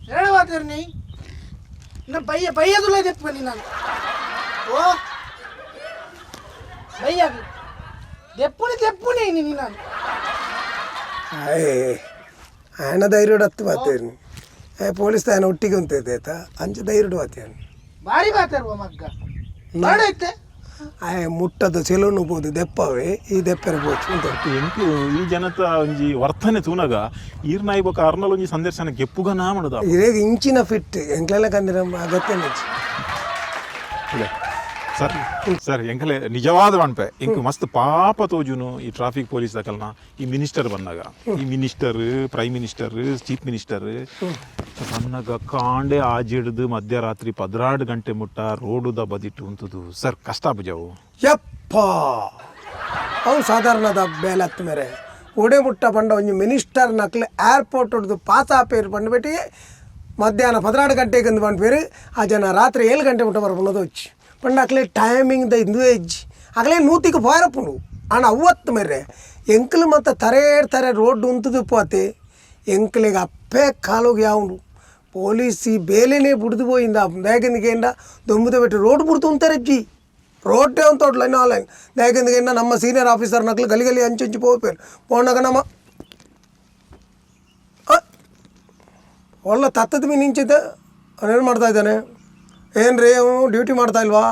ಎರಡು ಮಾತಾಡ್ರಿ ನೀ ನಾ ಬೈಯದುಲ್ಲ ಇದೆಪ್ಪ ಬನ್ನಿ ನಾನು ಓ ಬೈಯಾಗಿ ತೆಪ್ಪುನಿ ನೀನು ನಾನು ఆయన ధైర్యుడు వస్తు మాతేరు పోలీస్ ఆయన ఒట్టిగా ఉంటుంది అంచు ధైర్యుడు మాతేరు ಭಾರಿ ಮಾತಾಡುವ ಮಗ್ಗ ಮಾಡೈತೆ ఆయన ಮುಟ್ಟದು ಸೆಲೂನು ಬೋದು ದೆಪ್ಪವೇ ಈ ದೆಪ್ಪರೆ ಬೋದು ಎಂಕು ಈ ಜನತ ಒಂಜಿ ವರ್ತನೆ ತೂನಗ ಈರ್ನಾಯಿ ಬೊಕ ಅರ್ನಲ್ ಒಂಜಿ ಸಂದರ್ಶನ ಗೆಪ್ಪುಗ ನಾ ಮಾಡುದ ಇರೇಗ ಇಂಚಿನ ಫಿಟ್ ಎಂಕ್ಲೆಲ್ಲ ಕಂದಿರ ಅಗತ್ಯ ಸರ್ ಸರ್ ಎಂಕಲೆ ನಿಜವಾದ ಅನ್ಪೆ ಇಂಕು ಮಸ್ತ್ ಪಾಪ ತೋಜುನು ಈ ಟ್ರಾಫಿಕ್ ಪೊಲೀಸ್ ದಕಲ್ನ ಈ ಮಿನಿಸ್ಟರ್ ಬಂದಾಗ ಈ minister prime minister chief minister ಬಂದಾಗ ಕಾಂಡೆ ಆಜಿಡ್ದು ಮಧ್ಯರಾತ್ರಿ 16 ಗಂಟೆ ಮುಟ್ಟ ರೋಡುದ ಬದಿಟ್ಟು ಉಂತದು ಸರ್ ಕಷ್ಟ ಬುಜವು ಯಪ್ಪ ಅವು ಸಾಧಾರಣದ ಬೇಲೆ ಹತ್ತು ಮೇರೆ ಒಡೆ ಮುಟ್ಟ ಬಂಡ ಒಂಜಿ ಮಿನಿಸ್ಟರ್ ನಕ್ಲೆ ಏರ್ಪೋರ್ಟ್ ಹೊಡೆದು ಪಾಸ್ ಆಪೇರು ಬಂದ್ಬಿಟ್ಟು ಮಧ್ಯಾಹ್ನ 16 ಗಂಟೆಗೆ ಬಂದ್ಪೇರು ಆ ಜನ ರಾತ್ರಿ 7 ಗಂಟೆ ಮುಟ್ಟ ಬರ್ಬೋದು వచ్చి పండు అట్లే టైమింగ్ ద ఇందు ఎజ్జి అట్లే నూతికి పోరప్పుడు అని అవತ್ತು ಮೇರೆ ಎಂಕಲು ಮತ್ತು ತರೆ ರೋಡ್ ಉಂತದು పోతే ಎಂಕಲಿಗೆ ಅಪ್ಪೇ ಕಾಲೋಗಿ ಯಾವನು పోలీసు ಬೇಲೆನೇ ಬುಡ್ದು పోయిందా ಬೇಗನಿಗೆಂಡ ದೊಂಬುದ ಬಿಟ್ಟು ರೋಡ್ ಬುಡ್ತು ಅಂತಾರಜ್ಜಿ ರೋಡೇ ಅಂತ ಲೈನ್ ಆನ್ಲೈನ್ ಬೇಗನಿಗೆಂಡ ನಮ್ಮ ಸೀನಿಯರ್ ಆಫೀಸರ್ ನಕ್ಲು ಗಲಿ ಹಂಚಿ ಹೋಗ್ಪೇರು పోನಾಗ ನಮ್ಮ ಒಳ್ಳೆ ತತ್ತದ ಮೀನು ನಿಂಚಿದ್ದೆ ಅವನೇನು ಮಾಡ್ತಾ ಇದ್ದಾನೆ ಏನು ರೀ ಅವನು ಡ್ಯೂಟಿ ಮಾಡ್ತಾ ಇಲ್ವಾ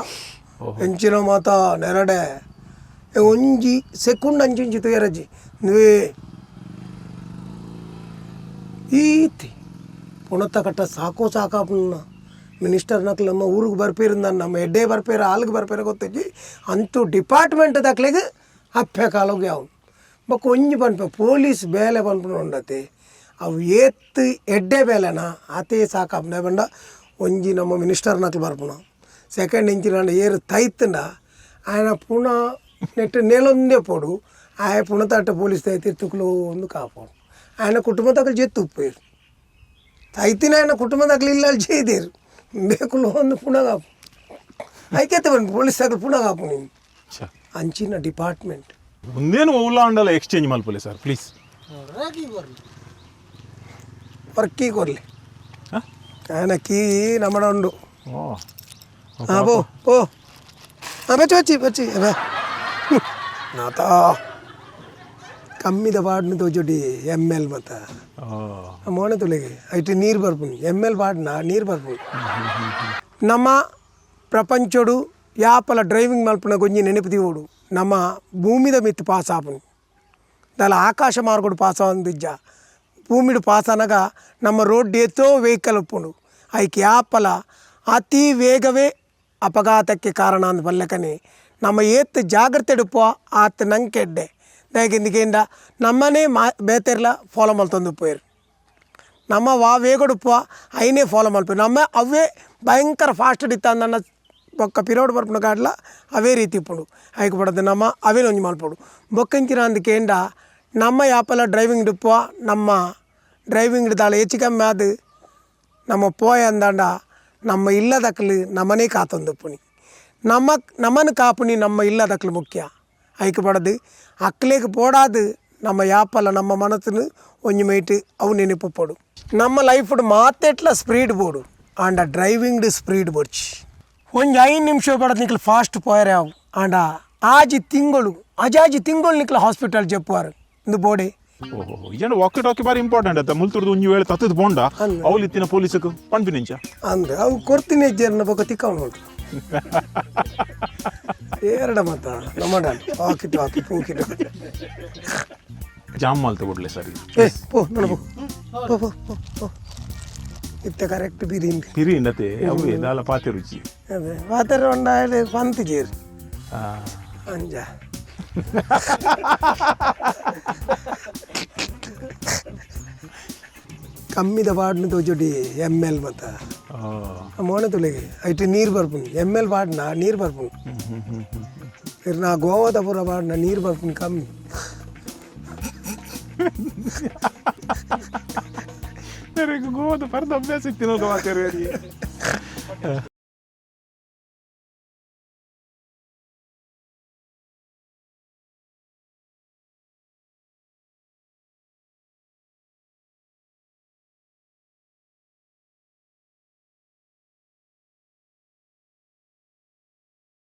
ಹೆಂಚಿನ ಮಾತಾ ನೆರಡೆ ಒಂಜಿ ಸೆಕೆಂಡ್ ಅಂಚಿಂಚಿ ತುಯರಜ್ಜಿ ನೀವೇ ಈತಿ ಪುಣತ್ತ ಕಟ್ಟ ಸಾಕಾಪನ್ನ ಮಿನಿಸ್ಟರ್ ನಕ್ಲು ನಮ್ಮ ಊರಿಗೆ ಬರ್ಪೇರಿಂದ ನಮ್ಮ ಎಡ್ಡೆ ಬರ್ಪೇರ ಹಾಲಿಗೆ ಬರ್ಪೇರ ಗೊತ್ತಜ್ಜಿ ಅಂತೂ ಡಿಪಾರ್ಟ್ಮೆಂಟ್ ದಕ್ಲಿಗೆ ಅಪ್ಪೆ ಕಾಲೋಗಿ ಅವನು ಬಕ್ ಒಂಜಿ ಪನ್ಪೆ ಪೊಲೀಸ್ ಬೇಲೆ ಪನ್ಪುನ ಉಂಡತೆ ಅವು ಏತ್ ಎಡ್ಡೆ ಬೇಲೆನ ಅತೇ ಸಾಕಾಪನೆ ಬಂಡ ಒಂಜಿ ನಮ್ಮ ಮಿನಿಸ್ಟರ್ ನಕ್ಲು ಬರ್ಪುನ ಸೆಕೆಂಡ್ ಇಂಚಿನ ಏರು ತೈತಂಡ ఆయన ಪುನಃ ನೆಟ್ಟು ನೆಲೊಂದೇ ಪೋಡು ಆಯ ಪುನಃ ತಟ್ಟ ಪೊಲೀಸ್ ತೈತಿ ತುಕ್ಲು ಒಂದು ಕಾಪಾಡು ఆయన ಕುಟುಂಬ ತಗಲು ಜೆತ್ತು ಉಪ್ಪೇರು ತೈತಿನ ఆయన ಕುಟುಂಬ ತಗಲು ಇಲ್ಲ చేయదేరు ಬೇಕುಲು ಒಂದು ಪುನಃ ಕಾಪು ಐಕೆತ್ತ ಬನ್ನಿ ಪೊಲೀಸ್ ತಗಲು ಪುನಃ ಕಾಪು ನೀನು ಅಂಚಿನ ಡಿಪಾರ್ಟ್ಮೆಂಟ್ ಮುಂದೇನು ಉಲ್ಲಾಂಡಲ್ಲ ಎಕ್ಸ್ಚೇಂಜ್ ಮಲ್ಪಲೆ ಸರ್ ಪ್ಲೀಸ್ ವರ್ಕಿಗೆ ಕೊರಲಿ ఆయన కీ నమ్మడ ఉండు పో వచ్చి ನಾತ ಕಮ್ಮಿದ ಪಾಡ್ನ ತೋಚೋಟಿ ML ಮತ್ತ ಮೋನೆ ತುಳಿಗೆ ಐಟಿ ನೀರು ಬರ್ಪುನಿ ML ಪಾಡ್ನ ನೀರು ಬರ್ಪುನಿ ನಮ್ಮ ಪ್ರಪಂಚಡು ಯಾಪಲ ಡ್ರೈವಿಂಗ್ ಮಲ್ಪನ ಗೊಂಜಿ ನೆನಪು ಓಡು ನಮ್ಮ ಭೂಮಿದ ಮಿತ್ತು ಪಾಸ್ ಆಪುನಿ ದಾಲ ಆಕಾಶ ಮಾರ್ಗಡು ಪಾಸ್ ಆವಂದಿಜ್ಜ ಭೂಮಿಡು ಪಾಸ್ అనగా ನಮ್ಮ ರೋಡ್ ಏತೋ ವೆಹಿಕಲ್ ಉಪ್ಪುಂಡು ಐಕೆ ಯಾಪಲ ಅತಿ ವೇಗವೇ ಅಪಘಾತಕ್ಕೆ ಕಾರಣ ಅಂದ ಬಲ್ಲಕನೆ ನಮ್ಮ ಏತ್ ಜಾಗ್ರತೆ ಡುಪ್ಪ ಆತ ನಂಕೆಡ್ಡೆ ದಯಗಿಂದಿಗೆಂಡ ನಮ್ಮನೇ ಬೇತೆರ್ಲ ಫಾಲೋ ಮಲ್ತೊಂದು ಪೋಯರು ನಮ್ಮ ವಾ ವೇಗಡುಪ್ಪ ಐನೇ ಫಾಲೋ ಮಲ್ಪೇರು ನಮ್ಮ ಅವೇ ಭಯಂಕರ ಫಾಸ್ಟ್ ಇತ್ತ ನನ್ನ ಬೊಕ್ಕ ಪಿರೋಡ್ ಬರ್ಪುನ ಕಾಡ್ಲ ಅವೇ ರೀತಿ ಇಪ್ಪುಂಡು ಐಕೆ ಪಡದು ನಮ್ಮ ಅವೇ ಒಂಜಿ ಮಲ್ಪಡು ಬೊಕ್ಕಂಚಿನ ಅಂದಕೆಂಡ ನಮ್ಮ ಯಾಪಲ ಡ್ರೈವಿಂಗ್ ಡುಪ್ಪ ನಮ್ಮ ಡ್ರೈವಿಂಗ್ ದಾಳ ಹೆಚ್ಚು ಕಮ್ಮಿ ಅದು ನಮ್ಮ ಪೋಯ ಅಂದಾಂಡ ನಮ್ಮ ಇಲ್ಲದಕ್ಕಲು ನಮ್ಮನೇ ಕಾತೊಂದುಪ್ಪುನಿ ನಮ್ಮನ್ನು ಕಾಪುನಿ ನಮ್ಮ ಇಲ್ಲದಕ್ಕಲು ಮುಖ್ಯ ಐಕೆ ಪಡದು ಅಕ್ಲೇಗೆ ಪೋಡಾದು ನಮ್ಮ ಯಾಪಲ ನಮ್ಮ ಮನಸ್ಸನ್ನು ಒಂಜಿ ಮೈಟ್ ಅವು ನೆನಪುಪ್ಪಡು ನಮ್ಮ ಲೈಫ್ ಮಾತೆಟ್ಲ ಸ್ಪೀಡ್ ಬೋಡು ಆಂಡ ಡ್ರೈವಿಂಗ್ ಸ್ಪೀಡ್ ಬೋಡ್ಚಿ ಒಂಜಿ 5 ನಿಮಿಷ ಪಡದು ನಿಕ್ಲು ಫಾಸ್ಟ್ ಪೋಯರೆ ಅವು ಆಂಡ ಅಜಾಜಿ ತಿಂಗಳು ನಿಕ್ಲು ಹಾಸ್ಪಿಟಲ್ ಜಪ್ಪುವಾರು ಇಂದು ಬೋಡೆ ಇಜಂಡ ವಾಕಿ ಟಾಕಿ ಬಾರಿ ಇಂಪಾರ್ಟೆಂಟ್ ಅತ್ತ ಮುಲ್ತುರ್ದು ಒಂಜಿ ವೇಳೆ ತತ್ತದ ಬೋಂಡ ಅವಲಿತ್ತಿನ ಪೊಲೀಸಕ್ಕೆ ಪಂಪಿನಿಂಚ ಅಂದ್ರೆ ಅವು ಕೊರ್ತೀನಿ ಹೆಜ್ಜೆರ್ನ ಬೊಕ್ಕ ತಿಕ್ಕೊಂಡು ನೋಡು ಎರಡ ಮತ್ತ ನಮ್ಮಡ ಹಾಕಿ ಪೂಕಿಟ ಜಾಮ್ ಮಾಲ್ ತಗೊಡ್ಲೆ ಸರಿ ಪೋ ನೋಡು ಪೋ ಇತ್ತ ಕರೆಕ್ಟ್ ಬಿರಿ ಇಂಡತೆ ಅವು ಎದಾಲ ಪಾತೆ ರುಚಿ ಅದೇ ಪಾತೆ ronda ಪಂತಿ ಜೇರು ಅಂಜ ಕಮ್ಮಿದ ಪಾಡ್ನ ತೋಚೋಟಿ ML ಮತ್ತ ಮೋನೆ ತುಳಿಗೆ ಐಟಿ ನೀರು ಬರ್ಪುನಿ ML ಪಾಡ್ನ ನೀರು ಬರ್ಪುನಿ ನಾ ಗೋವಾದ ಪುರ ಪಾಡ್ನ ನೀರು ಬರ್ಪುನಿ ಕಮ್ಮಿ ಗೋವಾದ ಪರದ ಅಭ್ಯಾಸ ಇತ್ತಿನ